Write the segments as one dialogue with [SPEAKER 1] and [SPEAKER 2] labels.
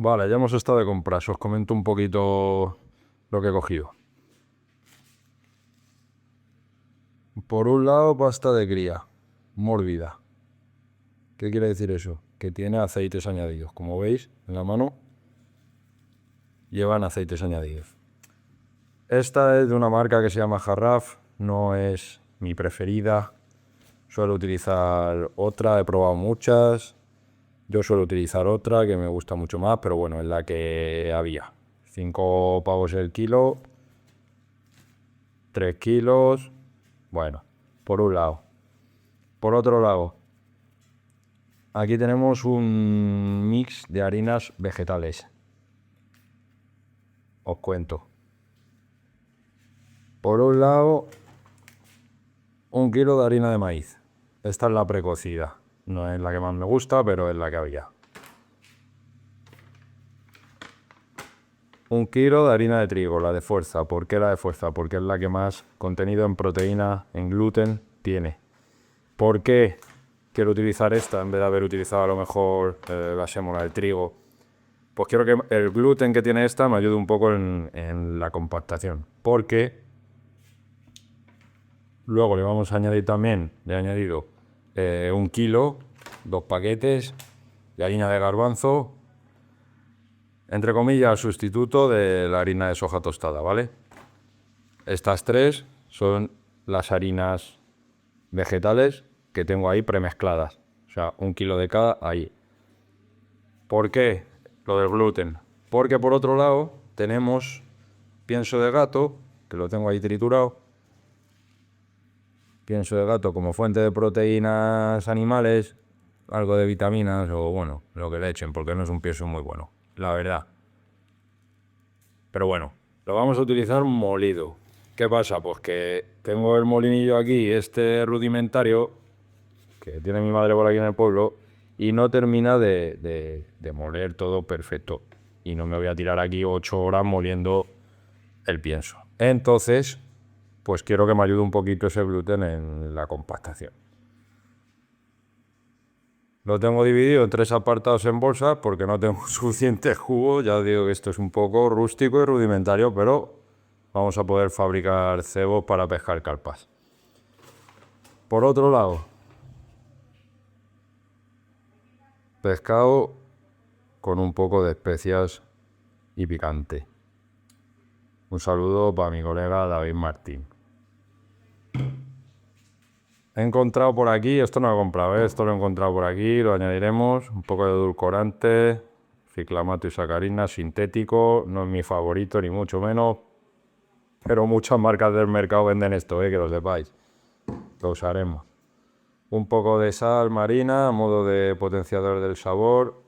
[SPEAKER 1] Vale, ya hemos estado de compras. Os comento un poquito lo que he cogido. Por un lado, pasta de cría, mórbida. ¿Qué quiere decir eso? Que tiene aceites añadidos. Como veis en la mano, llevan aceites añadidos. Esta es de una marca que se llama Jarraf, no es mi preferida. Suelo utilizar otra, he probado muchas. Yo suelo utilizar otra que me gusta mucho más, pero bueno, es la que había. 5 pavos el kilo, 3 kilos. Bueno, por un lado. Por otro lado, aquí tenemos un mix de harinas vegetales. Os cuento. Por un lado, 1 kilo de harina de maíz. Esta es la precocida. No es la que más me gusta, pero es la que había. 1 kilo de harina de trigo, la de fuerza. ¿Por qué la de fuerza? Porque es la que más contenido en proteína, en gluten, tiene. ¿Por qué quiero utilizar esta en vez de haber utilizado a lo mejor la sémola de trigo? Pues quiero que el gluten que tiene esta me ayude un poco en la compactación. Porque luego le vamos a añadir también, le he añadido 1 kilo, 2 paquetes de harina de garbanzo, entre comillas, sustituto de la harina de soja tostada, ¿vale? Estas 3 son las harinas vegetales que tengo ahí premezcladas. O sea, 1 kilo de cada ahí. ¿Por qué lo del gluten? Porque por otro lado tenemos pienso de gato, que lo tengo ahí triturado. Pienso de gato como fuente de proteínas animales, algo de vitaminas o bueno, lo que le echen, porque no es un pienso muy bueno, la verdad. Pero bueno, lo vamos a utilizar molido. ¿Qué pasa? Pues que tengo el molinillo aquí, este rudimentario, que tiene mi madre por aquí en el pueblo, y no termina de moler todo perfecto. Y no me voy a tirar aquí 8 horas moliendo el pienso. Entonces, pues quiero que me ayude un poquito ese gluten en la compactación. Lo tengo dividido en 3 apartados en bolsas porque no tengo suficiente jugo. Ya digo que esto es un poco rústico y rudimentario, pero vamos a poder fabricar cebos para pescar carpas. Por otro lado, pescado con un poco de especias y picante. Un saludo para mi colega David Martín. He encontrado por aquí, esto no lo he comprado, esto lo he encontrado por aquí, lo añadiremos, un poco de edulcorante, ciclamato y sacarina sintético, no es mi favorito ni mucho menos, pero muchas marcas del mercado venden esto, que lo sepáis, lo usaremos. Un poco de sal marina a modo de potenciador del sabor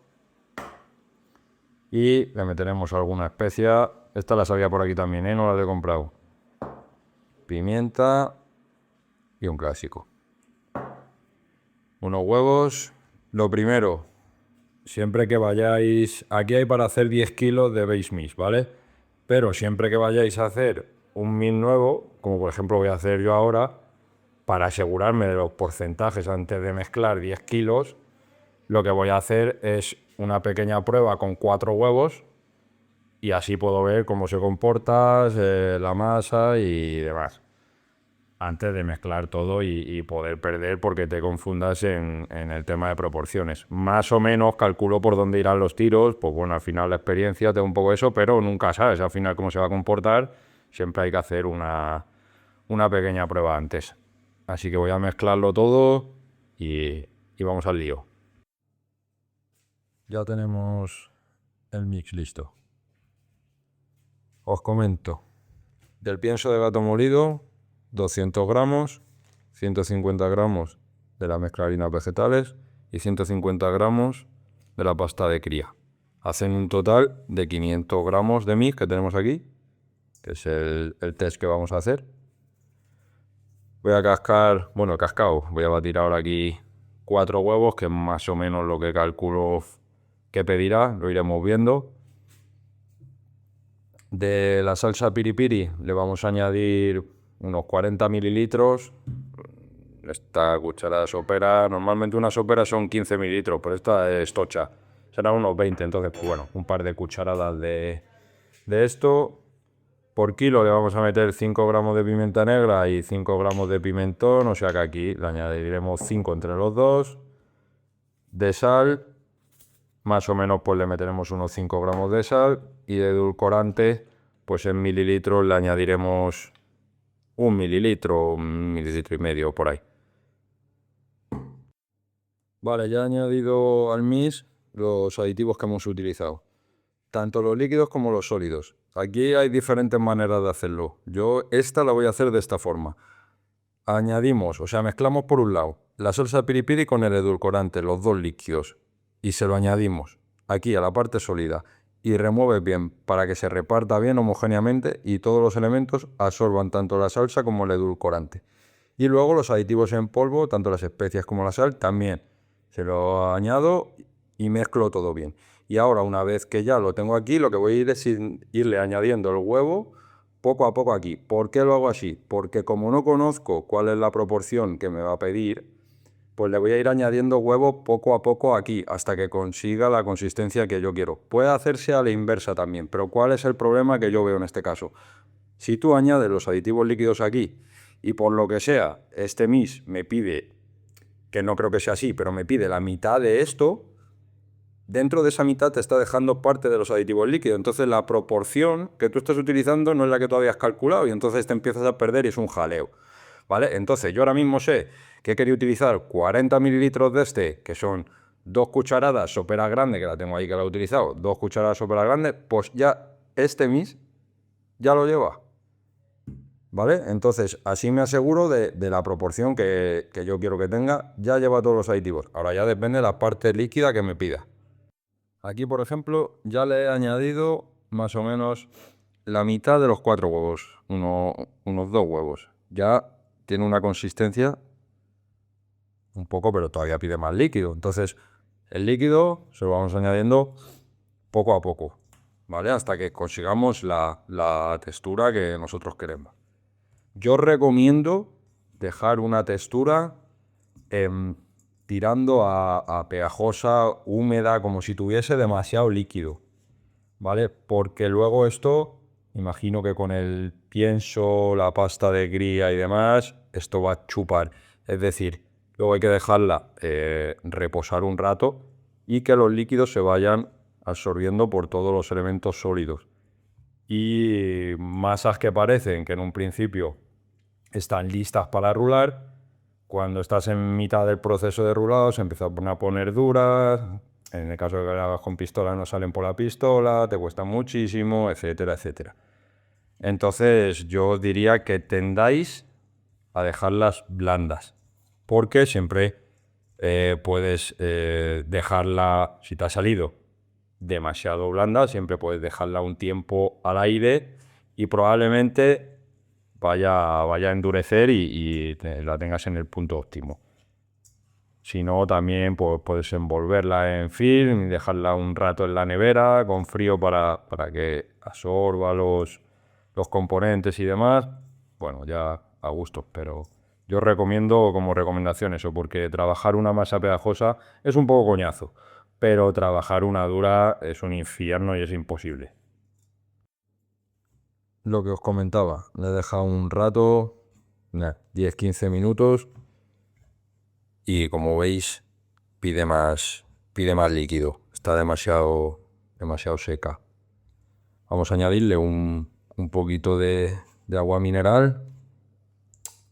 [SPEAKER 1] y le meteremos alguna especia, esta las había por aquí también, no las he comprado. Pimienta y un clásico. Unos huevos. Lo primero, siempre que vayáis, aquí hay para hacer 10 kilos de base mix, ¿vale? Pero siempre que vayáis a hacer un mix nuevo, como por ejemplo voy a hacer yo ahora, para asegurarme de los porcentajes antes de mezclar 10 kilos, lo que voy a hacer es una pequeña prueba con 4 huevos y así puedo ver cómo se comporta la masa y demás, antes de mezclar todo y poder perder porque te confundas en el tema de proporciones. Más o menos calculo por dónde irán los tiros, pues bueno, al final la experiencia te da un poco eso, pero nunca sabes al final cómo se va a comportar, siempre hay que hacer una pequeña prueba antes. Así que voy a mezclarlo todo y vamos al lío. Ya tenemos el mix listo. Os comento, del pienso de gato molido, 200 gramos, 150 gramos de la mezcla de harinas vegetales y 150 gramos de la pasta de cría. Hacen un total de 500 gramos de mix que tenemos aquí, que es el test que vamos a hacer. Voy a cascar, bueno, cascado, voy a batir ahora aquí 4 huevos, que es más o menos lo que calculo que pedirá, lo iremos viendo. De la salsa piripiri le vamos a añadir unos 40 mililitros. Esta cucharada sopera, normalmente una sopera son 15 mililitros, pero esta es tocha. serán unos 20. Entonces, pues bueno, un par de cucharadas de esto. Por kilo le vamos a meter 5 gramos de pimienta negra y 5 gramos de pimentón, o sea que aquí le añadiremos 5 entre los dos. De sal, más o menos pues le meteremos unos 5 gramos de sal, y de edulcorante, pues en mililitros le añadiremos un mililitro y medio por ahí. Vale, ya he añadido al mix los aditivos que hemos utilizado, tanto los líquidos como los sólidos. Aquí hay diferentes maneras de hacerlo. Yo esta la voy a hacer de esta forma. Añadimos, o sea, mezclamos por un lado la salsa piripiri con el edulcorante, los dos líquidos, y se lo añadimos aquí a la parte sólida y remueves bien para que se reparta bien homogéneamente y todos los elementos absorban tanto la salsa como el edulcorante. Y luego los aditivos en polvo, tanto las especias como la sal, también se lo añado y mezclo todo bien. Y ahora, una vez que ya lo tengo aquí, lo que voy a ir es irle añadiendo el huevo poco a poco aquí. ¿Por qué lo hago así? Porque como no conozco cuál es la proporción que me va a pedir, pues le voy a ir añadiendo huevo poco a poco aquí, hasta que consiga la consistencia que yo quiero. Puede hacerse a la inversa también, pero ¿cuál es el problema que yo veo en este caso? Si tú añades los aditivos líquidos aquí y por lo que sea, este mix me pide, que no creo que sea así, pero me pide la mitad de esto, dentro de esa mitad te está dejando parte de los aditivos líquidos. Entonces la proporción que tú estás utilizando no es la que tú habías calculado y entonces te empiezas a perder y es un jaleo. ¿Vale? Entonces yo ahora mismo sé que he querido utilizar 40 mililitros de este, que son 2 cucharadas sopera grande, que la tengo ahí que la he utilizado, 2 cucharadas sopera grande, pues ya este mix ya lo lleva. ¿Vale? Entonces, así me aseguro de la proporción que yo quiero que tenga. Ya lleva todos los aditivos. Ahora ya depende de la parte líquida que me pida. Aquí, por ejemplo, ya le he añadido más o menos la mitad de los 4 huevos. Unos 2 huevos. Ya tiene una consistencia un poco, pero todavía pide más líquido. Entonces, el líquido se lo vamos añadiendo poco a poco, ¿vale? Hasta que consigamos la textura que nosotros queremos. Yo recomiendo dejar una textura tirando a pegajosa, húmeda, como si tuviese demasiado líquido, ¿vale? Porque luego esto, imagino que con el pienso, la pasta de gría y demás, esto va a chupar. Es decir, luego hay que dejarla reposar un rato y que los líquidos se vayan absorbiendo por todos los elementos sólidos. Y masas que parecen que en un principio están listas para rular, cuando estás en mitad del proceso de rulado se empiezan a poner duras, en el caso de que lo hagas con pistola no salen por la pistola, te cuesta muchísimo, etcétera, etcétera. Entonces yo diría que tendáis a dejarlas blandas, porque siempre puedes dejarla, si te ha salido demasiado blanda, siempre puedes dejarla un tiempo al aire y probablemente vaya a endurecer y la tengas en el punto óptimo. Si no, también pues, puedes envolverla en film y dejarla un rato en la nevera con frío para que absorba los componentes y demás. Bueno, ya a gusto, pero yo recomiendo como recomendación eso, porque trabajar una masa pegajosa es un poco coñazo, pero trabajar una dura es un infierno y es imposible. Lo que os comentaba, le he dejado un rato, 10-15 minutos, y como veis pide más líquido, está demasiado seca. Vamos a añadirle un poquito de agua mineral.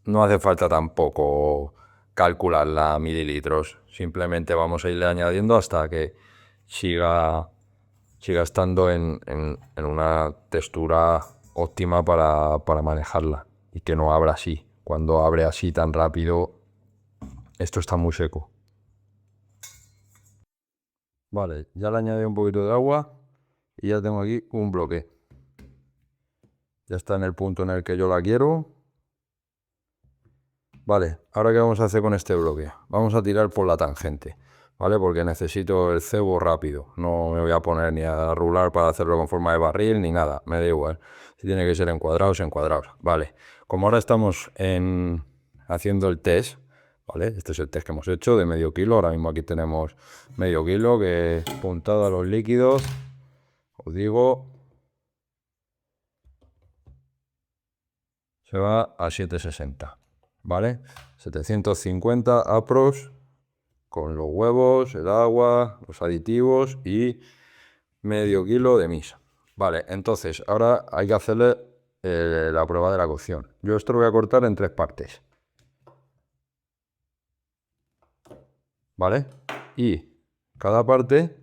[SPEAKER 1] No hace falta tampoco calcularla a mililitros, simplemente vamos a irle añadiendo hasta que siga estando en una textura óptima para manejarla y que no abra así. Cuando abre así tan rápido, esto está muy seco. Vale, ya le añadí un poquito de agua y ya tengo aquí un bloque. Ya está en el punto en el que yo la quiero. Vale, ahora ¿qué vamos a hacer con este bloque? Vamos a tirar por la tangente, ¿vale? Porque necesito el cebo rápido. No me voy a poner ni a rular para hacerlo con forma de barril ni nada, me da igual. Si tiene que ser encuadrados, encuadrados. Vale, como ahora estamos haciendo el test, ¿vale? Este es el test que hemos hecho de medio kilo. Ahora mismo aquí tenemos medio kilo que apuntado a los líquidos, os digo, se va a 760, ¿vale? 750 aprox con los huevos, el agua, los aditivos y medio kilo de misa. Vale, entonces ahora hay que hacerle la prueba de la cocción. Yo esto lo voy a cortar en 3 partes, ¿vale? Y cada parte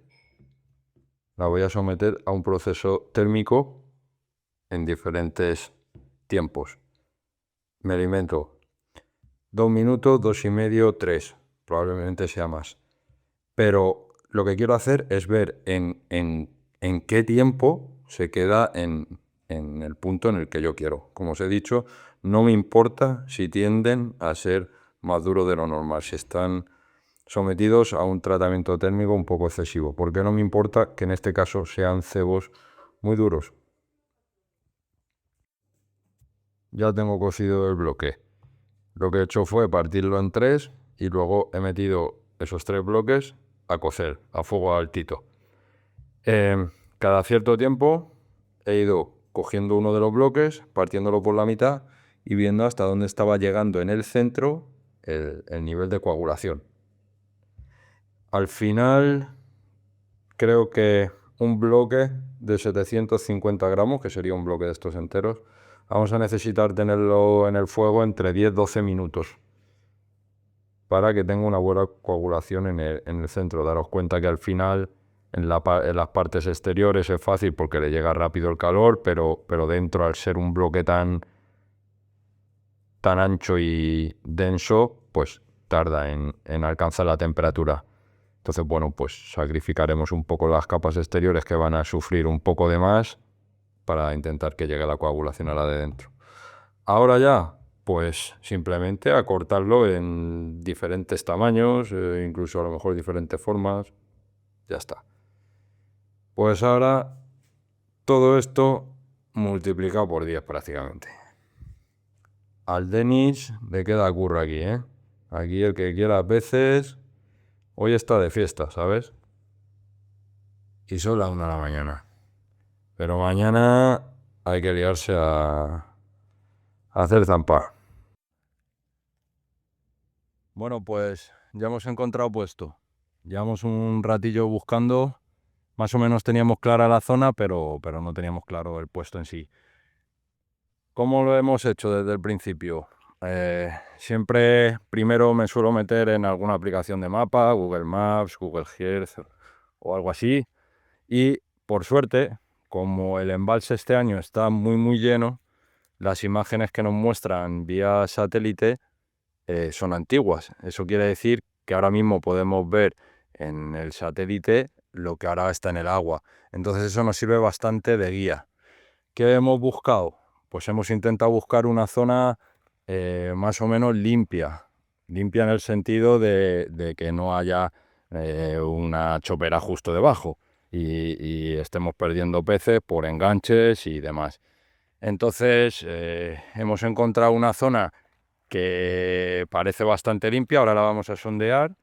[SPEAKER 1] la voy a someter a un proceso térmico en diferentes tiempos. Me alimento 2 minutos, 2,5, 3, probablemente sea más. Pero lo que quiero hacer es ver en qué tiempo se queda en el punto en el que yo quiero. Como os he dicho, no me importa si tienden a ser más duros de lo normal, si están sometidos a un tratamiento térmico un poco excesivo, porque no me importa que en este caso sean cebos muy duros. Ya tengo cocido el bloque. Lo que he hecho fue partirlo en 3 y luego he metido esos 3 bloques a cocer a fuego altito. Cada cierto tiempo he ido cogiendo uno de los bloques, partiéndolo por la mitad y viendo hasta dónde estaba llegando en el centro el nivel de coagulación. Al final, creo que un bloque de 750 gramos, que sería un bloque de estos enteros, vamos a necesitar tenerlo en el fuego entre 10-12 minutos para que tenga una buena coagulación en el centro. Daros cuenta que al final en las partes exteriores es fácil porque le llega rápido el calor, pero dentro, al ser un bloque tan ancho y denso, pues tarda en alcanzar la temperatura. Entonces, bueno, pues sacrificaremos un poco las capas exteriores que van a sufrir un poco de más para intentar que llegue la coagulación a la de dentro. Ahora ya, pues simplemente a cortarlo en diferentes tamaños, incluso a lo mejor diferentes formas. Ya está. Pues ahora todo esto multiplicado por 10 prácticamente. Al Denis le queda curro aquí, ¿eh? Aquí el que quiera peces, hoy está de fiesta, ¿sabes? Y son las 1 de la mañana. Pero mañana hay que liarse a hacer zampa. Bueno, pues ya hemos encontrado puesto. Llevamos un ratillo buscando. Más o menos teníamos clara la zona, pero no teníamos claro el puesto en sí. ¿Cómo lo hemos hecho desde el principio? Siempre primero me suelo meter en alguna aplicación de mapa, Google Maps, Google Earth o algo así. Y por suerte, como el embalse este año está muy lleno, las imágenes que nos muestran vía satélite son antiguas. Eso quiere decir que ahora mismo podemos ver en el satélite lo que ahora está en el agua. Entonces eso nos sirve bastante de guía. ¿Qué hemos buscado? Pues hemos intentado buscar una zona más o menos limpia. Limpia en el sentido de que no haya una chopera justo debajo y estemos perdiendo peces por enganches y demás. Entonces hemos encontrado una zona que parece bastante limpia, ahora la vamos a sondear,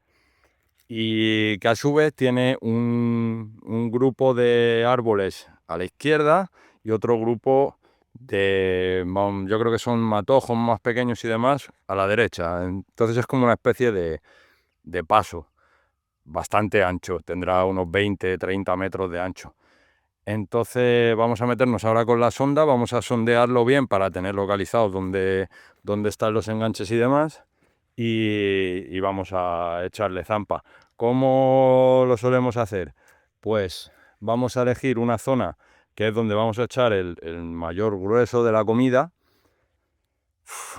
[SPEAKER 1] y que a su vez tiene un grupo de árboles a la izquierda y otro grupo de, yo creo que son matojos más pequeños y demás, a la derecha. Entonces es como una especie de paso bastante ancho, tendrá unos 20-30 metros de ancho. Entonces vamos a meternos ahora con la sonda, vamos a sondearlo bien para tener localizados dónde están los enganches y demás, y vamos a echarle zampa. ¿Cómo lo solemos hacer? Pues vamos a elegir una zona que es donde vamos a echar el mayor grueso de la comida.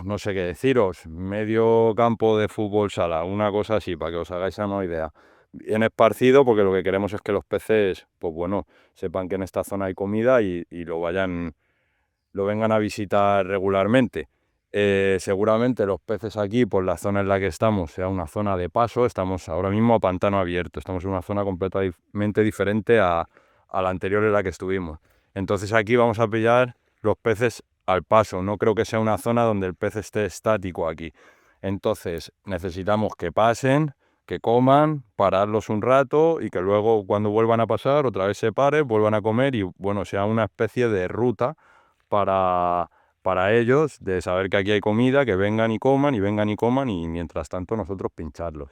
[SPEAKER 1] No sé qué deciros, medio campo de fútbol sala, una cosa así, para que os hagáis una idea. Bien esparcido, porque lo que queremos es que los peces, pues bueno, sepan que en esta zona hay comida y lo vengan a visitar regularmente. Seguramente los peces aquí, por la zona en la que estamos, sea una zona de paso. Estamos ahora mismo a pantano abierto, estamos en una zona completamente diferente a la anterior en la que estuvimos. Entonces aquí vamos a pillar los peces al paso, no creo que sea una zona donde el pez esté estático aquí. Entonces necesitamos que pasen, que coman, pararlos un rato y que luego cuando vuelvan a pasar otra vez se paren, vuelvan a comer y bueno, sea una especie de ruta para, para ellos, de saber que aquí hay comida, que vengan y coman y vengan y coman y mientras tanto nosotros pincharlos.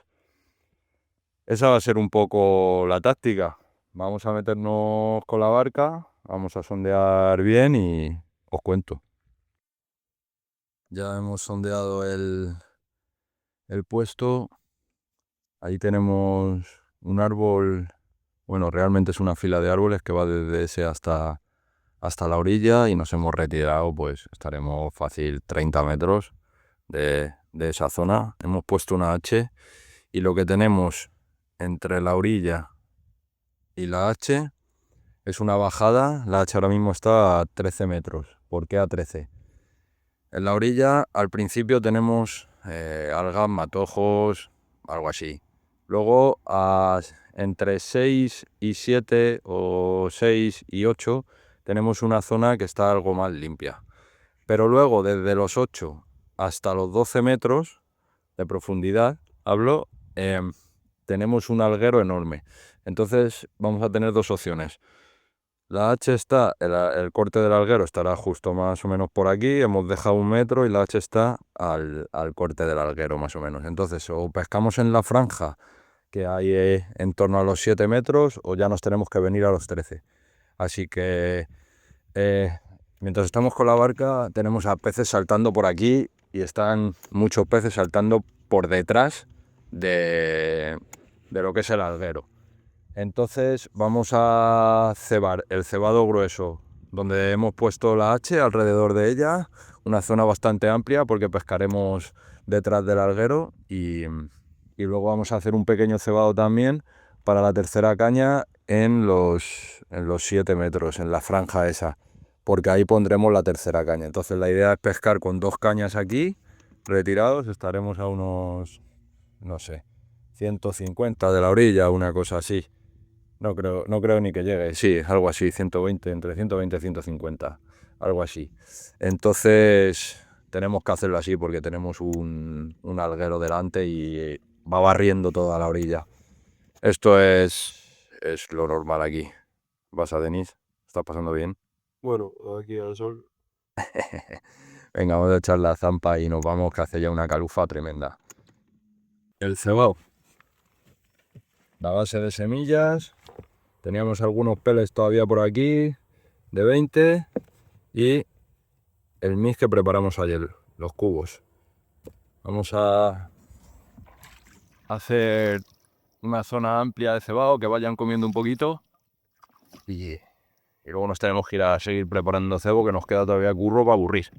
[SPEAKER 1] Esa va a ser un poco la táctica. Vamos a meternos con la barca, vamos a sondear bien y os cuento. Ya hemos sondeado el puesto. Ahí tenemos un árbol, bueno, realmente es una fila de árboles que va desde ese hasta la orilla y nos hemos retirado, pues estaremos fácil 30 metros de esa zona. Hemos puesto una H y lo que tenemos entre la orilla y la H es una bajada. La H ahora mismo está a 13 metros. ¿Por qué a 13? En la orilla al principio tenemos algas, matojos, algo así. Luego entre 6 y 7 o 6 y 8 tenemos una zona que está algo más limpia. Pero luego desde los 8 hasta los 12 metros de profundidad, tenemos un alguero enorme. Entonces vamos a tener dos opciones. La H está, el corte del alguero estará justo más o menos por aquí, hemos dejado 1 metro y la H está al corte del alguero más o menos. Entonces o pescamos en la franja que hay en torno a los 7 metros o ya nos tenemos que venir a los 13. Así que mientras estamos con la barca tenemos a peces saltando por aquí y están muchos peces saltando por detrás de lo que es el alguero. Entonces vamos a cebar el cebado grueso, donde hemos puesto la H alrededor de ella, una zona bastante amplia porque pescaremos detrás del alguero y luego vamos a hacer un pequeño cebado también para la tercera caña en los 7 metros, en la franja esa, porque ahí pondremos la tercera caña. Entonces la idea es pescar con 2 cañas aquí, retirados, estaremos a unos, no sé, 150 de la orilla, una cosa así. No creo ni que llegue, sí, algo así, 120, entre 120 y 150, algo así. Entonces tenemos que hacerlo así porque tenemos un alguero delante y va barriendo toda la orilla. Esto es lo normal aquí. ¿Vas a Denis? ¿Estás pasando bien?
[SPEAKER 2] Bueno, aquí al sol.
[SPEAKER 1] Venga, vamos a echar la zampa y nos vamos, que hace ya una calufa tremenda. El cebado. La base de semillas. Teníamos algunos peles todavía por aquí, de 20, y el mix que preparamos ayer, los cubos. Vamos a hacer una zona amplia de cebado, que vayan comiendo un poquito, y luego nos tenemos que ir a seguir preparando cebo, que nos queda todavía curro para aburrir.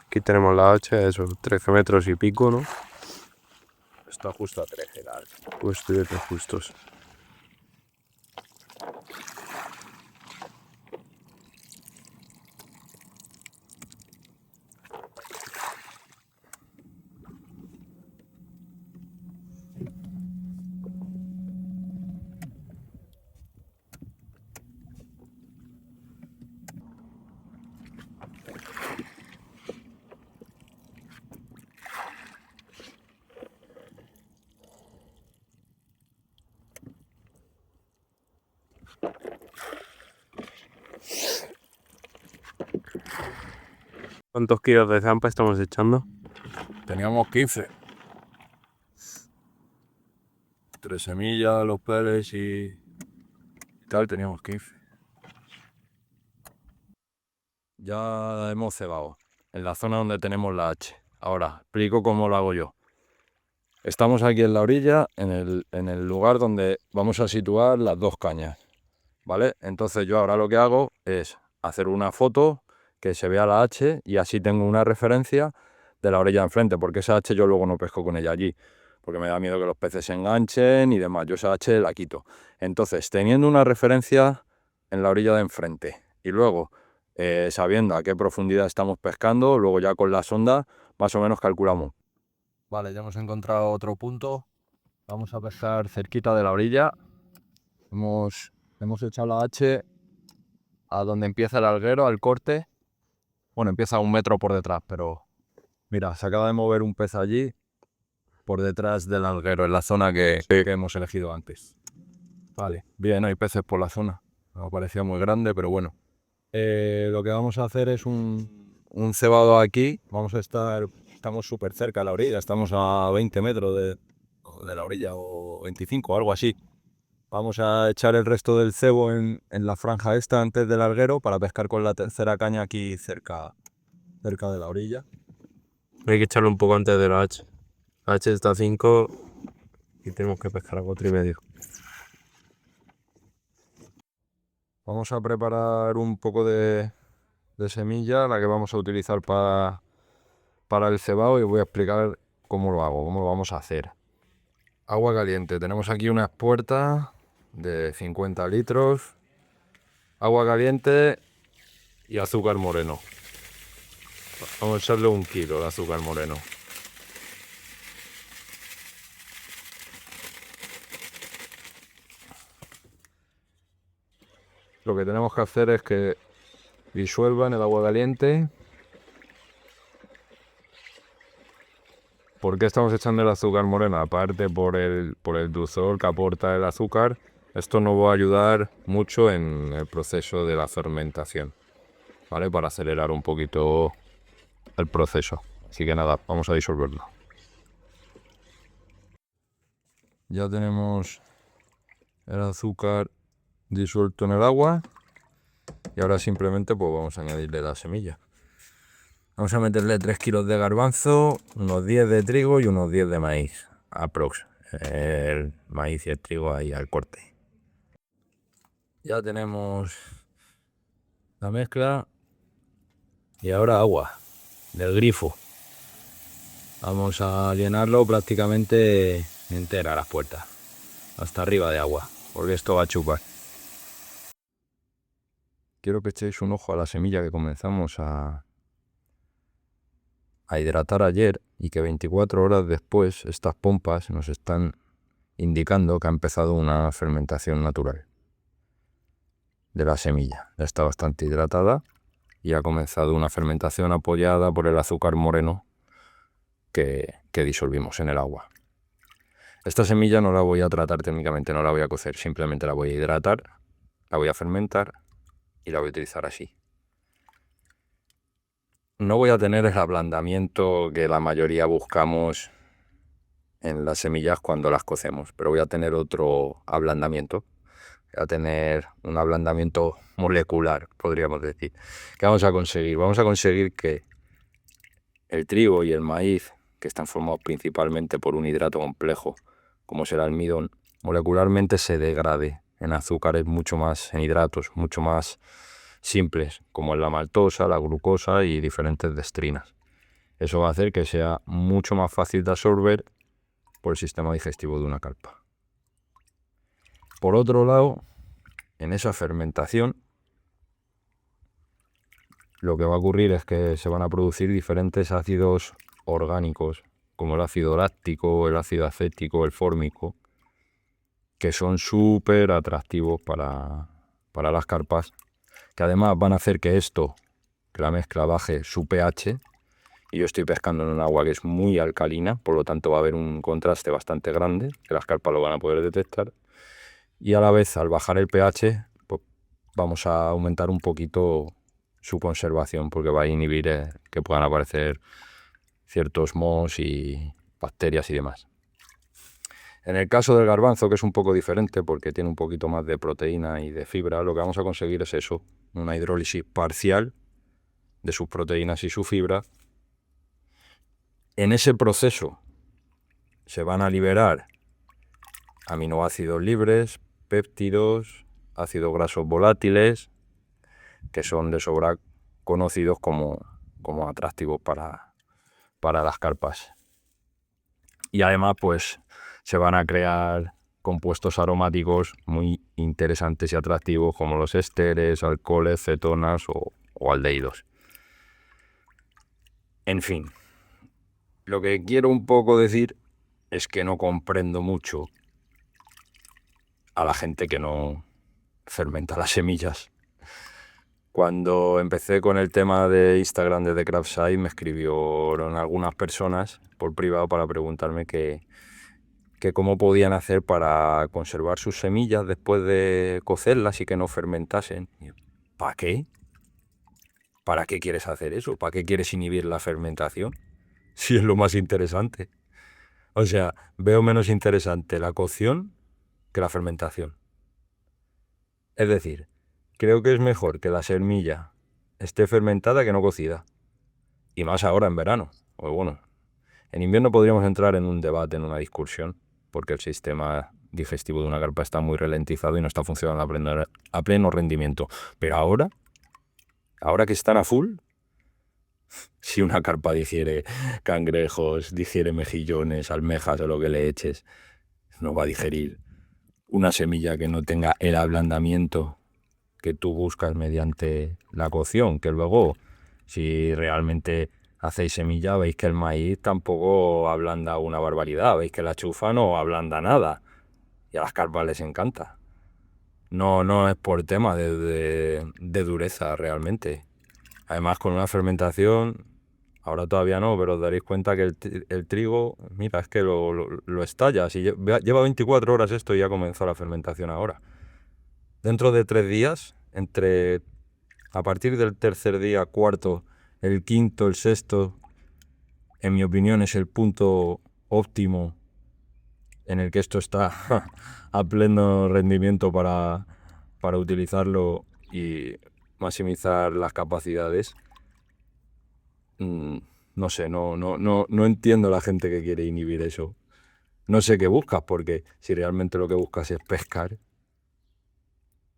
[SPEAKER 2] Aquí tenemos la H, eso, 13 metros y pico, ¿no?
[SPEAKER 1] Está justo a 13, la H.
[SPEAKER 2] Pues 13 justos. ¿Cuántos kilos de zampa estamos echando?
[SPEAKER 1] Teníamos 15. 3 semillas, los peles y tal, teníamos 15. Ya hemos cebado en la zona donde tenemos la H. Ahora, explico cómo lo hago yo. Estamos aquí en la orilla, en el lugar donde vamos a situar las 2 cañas, ¿vale? Entonces yo ahora lo que hago es hacer una foto que se vea la H y así tengo una referencia de la orilla enfrente, porque esa H yo luego no pesco con ella allí, porque me da miedo que los peces se enganchen y demás. Yo esa H la quito. Entonces, teniendo una referencia en la orilla de enfrente y luego sabiendo a qué profundidad estamos pescando, luego ya con la sonda más o menos calculamos Vale, ya hemos encontrado otro punto. Vamos a pescar cerquita de la orilla. Hemos echado la H a donde empieza el alguero, al corte. Bueno, empieza a 1 metro por detrás, pero mira, se acaba de mover un pez allí por detrás del alguero, en la zona que hemos elegido antes. Vale, bien, hay peces por la zona. No parecía muy grande, pero bueno. Lo que vamos a hacer es un cebado aquí. Estamos súper cerca de la orilla, estamos a 20 metros de la orilla o 25 o algo así. Vamos a echar el resto del cebo en la franja esta antes del alguero para pescar con la tercera caña aquí cerca de la orilla.
[SPEAKER 2] Hay que echarlo un poco antes de la H. La H está a 5 y tenemos que pescar a 4,5.
[SPEAKER 1] Vamos a preparar un poco de semilla, la que vamos a utilizar para el cebado, y voy a explicar cómo lo hago, cómo lo vamos a hacer. Agua caliente. Tenemos aquí una puerta de 50 litros. Agua caliente y azúcar moreno. Vamos a echarle 1 kilo de azúcar moreno. Lo que tenemos que hacer es que disuelva en el agua caliente. ¿Por qué estamos echando el azúcar moreno? Aparte por el dulzor que aporta el azúcar, esto nos va a ayudar mucho en el proceso de la fermentación, ¿vale? Para acelerar un poquito el proceso. Así que nada, vamos a disolverlo. Ya tenemos el azúcar disuelto en el agua y ahora simplemente pues vamos a añadirle la semilla. Vamos a meterle 3 kilos de garbanzo, unos 10 de trigo y unos 10 de maíz, aprox. El maíz y el trigo ahí al corte. Ya tenemos la mezcla y ahora agua del grifo. Vamos a llenarlo prácticamente entera las puertas, hasta arriba de agua, porque esto va a chupar. Quiero que echéis un ojo a la semilla que comenzamos a hidratar ayer y que 24 horas después estas pompas nos están indicando que ha empezado una fermentación natural de la semilla. Ya está bastante hidratada y ha comenzado una fermentación apoyada por el azúcar moreno que disolvimos en el agua. Esta semilla no la voy a tratar técnicamente, no la voy a cocer, simplemente la voy a hidratar, la voy a fermentar y la voy a utilizar así. No voy a tener el ablandamiento que la mayoría buscamos en las semillas cuando las cocemos, pero voy a tener otro ablandamiento. Voy a tener un ablandamiento molecular, podríamos decir. ¿Qué vamos a conseguir? Vamos a conseguir que el trigo y el maíz, que están formados principalmente por un hidrato complejo, como es el almidón, molecularmente se degrade en azúcares en hidratos mucho más simples, como es la maltosa, la glucosa y diferentes dextrinas. Eso va a hacer que sea mucho más fácil de absorber por el sistema digestivo de una carpa. Por otro lado, en esa fermentación, lo que va a ocurrir es que se van a producir diferentes ácidos orgánicos, como el ácido láctico, el ácido acético, el fórmico, que son súper atractivos para las carpas, que además van a hacer que la mezcla baje su pH, y yo estoy pescando en un agua que es muy alcalina, por lo tanto va a haber un contraste bastante grande, que las carpas lo van a poder detectar, y a la vez al bajar el pH pues vamos a aumentar un poquito su conservación, porque va a inhibir que puedan aparecer ciertos mohos y bacterias y demás. En el caso del garbanzo, que es un poco diferente porque tiene un poquito más de proteína y de fibra, lo que vamos a conseguir es eso, una hidrólisis parcial de sus proteínas y su fibra. En ese proceso se van a liberar aminoácidos libres, péptidos, ácidos grasos volátiles, que son de sobra conocidos como atractivos para las carpas. Y además, pues, se van a crear compuestos aromáticos muy interesantes y atractivos, como los ésteres, alcoholes, cetonas o aldehídos. En fin, Lo que quiero un poco decir es que no comprendo mucho a la gente que no fermenta las semillas. Cuando empecé con el tema de Instagram de The Craft Site, me escribieron algunas personas por privado para preguntarme que cómo podían hacer para conservar sus semillas después de cocerlas y que no fermentasen. ¿Para qué? ¿Para qué quieres hacer eso? ¿Para qué quieres inhibir la fermentación? Si es lo más interesante. O sea, veo menos interesante la cocción que la fermentación. Es decir, creo que es mejor que la semilla esté fermentada que no cocida. Y más ahora en verano. O bueno, en invierno podríamos entrar en un debate, en una discusión, porque el sistema digestivo de una carpa está muy ralentizado y no está funcionando a pleno rendimiento. Pero ahora que están a full, si una carpa digiere cangrejos, digiere mejillones, almejas o lo que le eches, no va a digerir una semilla que no tenga el ablandamiento que tú buscas mediante la cocción, que luego, si realmente hacéis semilla, veis que el maíz tampoco ablanda una barbaridad, veis que la chufa no ablanda nada, y a las carpas les encanta. No es por tema de dureza realmente. Además, con una fermentación, ahora todavía no, pero os daréis cuenta que el trigo, mira, es que lo estallas. Y lleva 24 horas esto y ya comenzó la fermentación ahora. Dentro de 3 días, a partir del tercer día, cuarto, el quinto, el sexto, en mi opinión es el punto óptimo en el que esto está a pleno rendimiento para utilizarlo y maximizar las capacidades. No sé, no entiendo la gente que quiere inhibir eso. No sé qué buscas, porque si realmente lo que buscas es pescar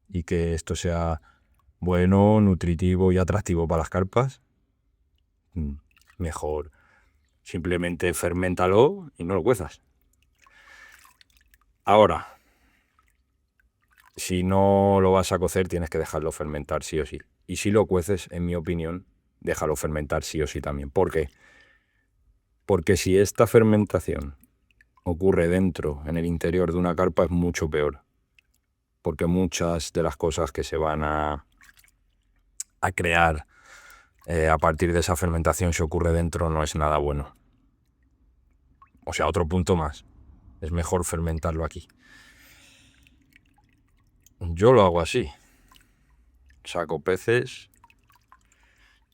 [SPEAKER 1] y que esto sea bueno, nutritivo y atractivo para las carpas, mejor simplemente ferméntalo y no lo cuezas. Ahora, si no lo vas a cocer, tienes que dejarlo fermentar sí o sí. Y si lo cueces, en mi opinión, déjalo fermentar sí o sí también. ¿Por qué? Porque si esta fermentación ocurre dentro, en el interior de una carpa, es mucho peor. Porque muchas de las cosas que se van a crear a partir de esa fermentación, si ocurre dentro, no es nada bueno. O sea, otro punto más. Es mejor fermentarlo aquí. Yo lo hago así. Saco peces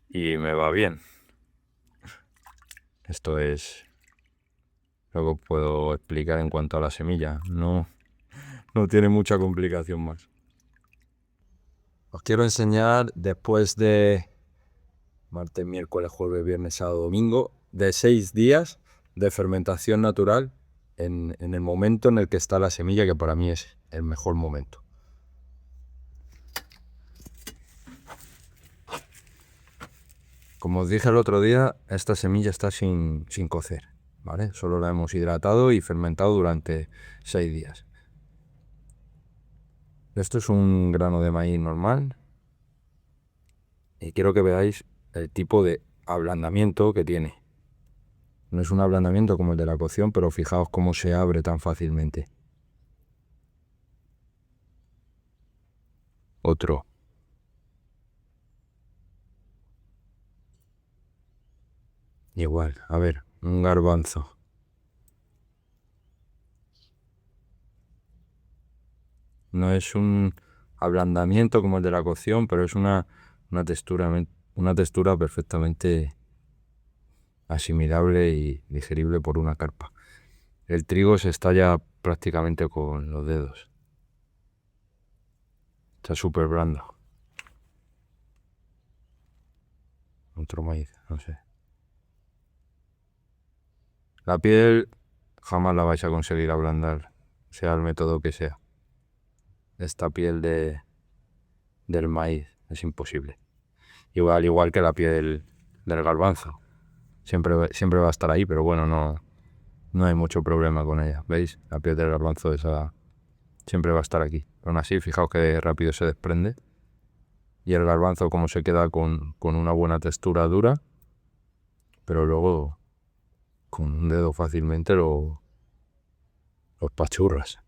[SPEAKER 1] y me va bien. Esto es lo que puedo explicar en cuanto a la semilla. No tiene mucha complicación más. Os quiero enseñar después de martes, miércoles, jueves, viernes, sábado, domingo, de 6 días de fermentación natural en el momento en el que está la semilla, que para mí es el mejor momento. Como os dije el otro día, esta semilla está sin cocer, ¿vale? Solo la hemos hidratado y fermentado durante 6 días. Esto es un grano de maíz normal y quiero que veáis el tipo de ablandamiento que tiene. No es un ablandamiento como el de la cocción, pero fijaos cómo se abre tan fácilmente. Otro. Igual, a ver, un garbanzo. No es un ablandamiento como el de la cocción, pero es una textura perfectamente asimilable y digerible por una carpa. El trigo se estalla prácticamente con los dedos. Está súper blando. Otro maíz, no sé. La piel jamás la vais a conseguir ablandar, sea el método que sea. Esta piel del maíz es imposible. Igual que la piel del garbanzo. Siempre va a estar ahí, pero bueno, no hay mucho problema con ella. ¿Veis? La piel del garbanzo esa siempre va a estar aquí. Pero aún así, fijaos que rápido se desprende. Y el garbanzo como se queda con una buena textura dura, pero luego con un dedo fácilmente los pachurras.